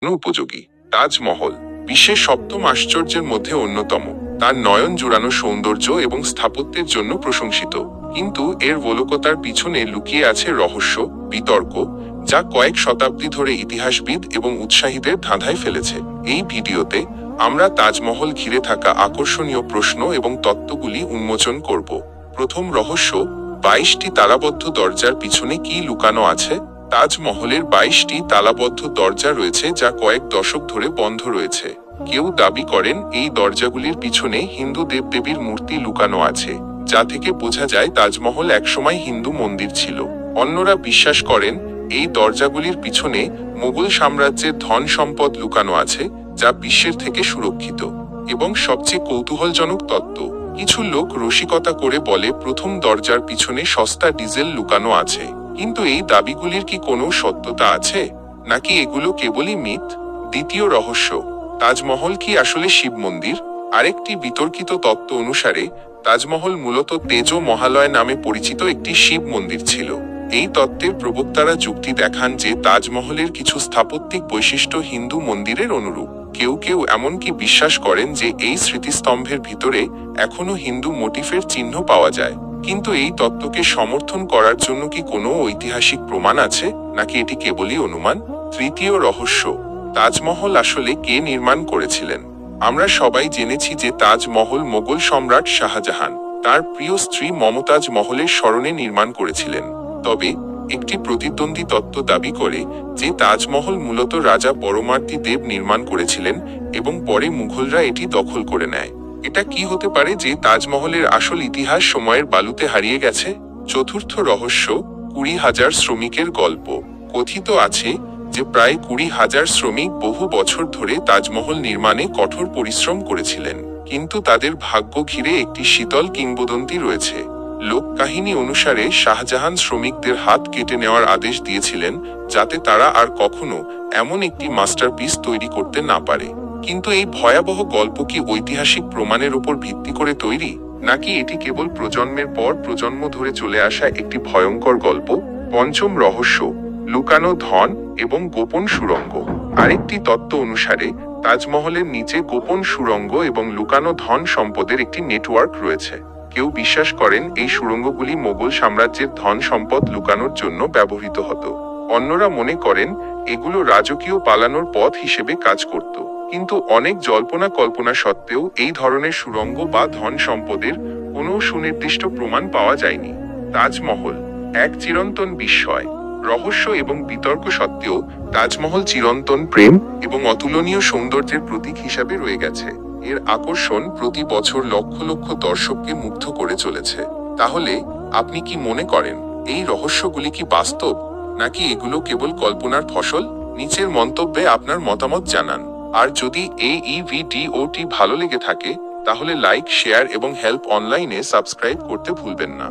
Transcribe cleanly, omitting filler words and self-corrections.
উপযোগী। তাজমহল বিশ্বের সপ্তম আশ্চর্যের মধ্যে অন্যতম। তার নয়ন জুড়ানো সৌন্দর্য এবং স্থাপত্যের জন্য প্রশংসিত, কিন্তু এর গোলকতার পিছনে লুকিয়ে আছে রহস্য, বিতর্ক, যা কয়েক শতাব্দী ধরে ইতিহাসবিদ এবং উৎসাহীদের ধাঁধায় ফেলেছে। এই ভিডিওতে আমরা তাজমহল ঘিরে থাকা আকর্ষণীয় প্রশ্ন এবং তত্ত্বগুলি উন্মোচন করব। প্রথম রহস্য, 22টি তালাবদ্ধ দরজার পিছনে কি লুকানো আছে? তাজমহলের 22টি তালাবদ্ধ দরজা রয়েছে যা কয়েক দশক ধরে বন্ধ রয়েছে। কেউ দাবি করেন এই দরজাগুলির পিছনে হিন্দু দেবদেবীর মূর্তি লুকানো আছে, যা থেকে বোঝা যায় তাজমহল একসময় হিন্দু মন্দির ছিল। অন্যরা বিশ্বাস করেন এই দরজাগুলির পিছনে মুঘল সাম্রাজ্যের ধন সম্পদ লুকানো আছে, যা বিশ্বের থেকে সুরক্ষিত। এবং সবচেয়ে কৌতূহলজনক তত্ত্ব, কিছু লোক রসিকতা করে বলে প্রথম দরজার পিছনে সস্তা ডিজেল লুকানো আছে। কিন্তু এই দাবিগুলির কি কোনো সত্যতা আছে, নাকি এগুলো কেবলই মিথ? দ্বিতীয় রহস্য, তাজমহল কি আসলে শিব মন্দির? আরেকটি বিতর্কিত তত্ত্ব অনুসারে তাজমহল মূলত তেজ মহালয় নামে পরিচিত একটি শিব মন্দির ছিল। এই তত্ত্বের প্রবক্তারা যুক্তি দেখান যে তাজমহলের কিছু স্থাপত্যিক বৈশিষ্ট্য হিন্দু মন্দিরের অনুরূপ। কেউ কেউ এমনকি বিশ্বাস করেন যে এই স্মৃতিস্তম্ভের ভিতরে এখনো হিন্দু মোটিফের চিহ্ন পাওয়া যায়। কিন্তু এই তত্ত্বকে সমর্থন করার জন্য কি কোনো ঐতিহাসিক প্রমাণ আছে, নাকি এটি কেবলই অনুমান? তৃতীয় রহস্য, তাজমহল আসলে কে নির্মাণ করেছিলেন? আমরা সবাই জেনেছি যে তাজমহল মোগল সম্রাট শাহজাহান তার প্রিয় স্ত্রী মমতাজ মহলের স্মরণে নির্মাণ করেছিলেন। তবে একটি প্রতিদ্বন্দ্বী তত্ত্ব দাবি করে যে তাজমহল মূলত রাজা পরমার্দি দেব নির্মাণ করেছিলেন এবং পরে মুঘলরা এটি দখল করে নেয়। এটা কি হতে পারে যে তাজমহলের আসল ইতিহাস সময়ের বালুতে হারিয়ে গেছে? চতুর্থ রহস্য, 20,000 শ্রমিকের গল্প। কথিত আছে যে প্রায় 20,000 শ্রমিক বহু বছর ধরে তাজমহল নির্মাণে কঠোর পরিশ্রম করেছিলেন, কিন্তু তাদের ভাগ্য ঘিরে একটি শীতল কিংবদন্তি রয়েছে। লোক কাহিনী অনুসারে শাহজাহান শ্রমিকদের হাত কেটে নেওয়ার আদেশ দিয়েছিলেন, যাতে তারা আর কখনো এমন একটি মাস্টারপিস তৈরি করতে না পারে। কিন্তু এই ভয়াবহ গল্প কি ঐতিহাসিক প্রমাণের উপর ভিত্তি করে তৈরি, নাকি এটি কেবল প্রজন্মের পর প্রজন্ম ধরে চলে আসা একটি ভয়ঙ্কর গল্প? পঞ্চম রহস্য, লুকানো ধন এবং গোপন সুড়ঙ্গ। আরেকটি তত্ত্ব অনুসারে তাজমহলের নিচে গোপন সুড়ঙ্গ এবং লুকানো ধন সম্পদের একটি নেটওয়ার্ক রয়েছে। কেউ বিশ্বাস করেন এই সুড়ঙ্গগুলি মোগল সাম্রাজ্যের ধন সম্পদ লুকানোর জন্য ব্যবহৃত হতো। অন্যরা মনে করেন এগুলো রাজকীয় পালানোর পথ হিসেবে কাজ করত। কিন্তু অনেক জল্পনা কল্পনা সত্ত্বেও এই ধরনের সুড়ঙ্গ বা ধন সম্পদের কোনো সুনির্দিষ্ট প্রমাণ পাওয়া যায়নি। তাজমহল এক চিরন্তন বিস্ময়, রহস্য এবং বিতর্ক সত্ত্বেও তাজমহল চিরন্তন প্রেম এবং অতুলনীয় সৌন্দর্যের প্রতীক হিসাবে রয়ে গেছে। এর আকর্ষণ প্রতি বছর লক্ষ লক্ষ দর্শককে মুগ্ধ করে চলেছে। তাহলে আপনি কি মনে করেন এই রহস্যগুলি কি বাস্তব, নাকি এগুলো কেবল কল্পনার ফসল? নিচের মন্তব্যে আপনার মতামত জানান। আর যদি এই ভিডিওটি ভালো লেগে থাকে তাহলে লাইক, শেয়ার এবং হেল্প অনলাইনে সাবস্ক্রাইব করতে ভুলবেন না।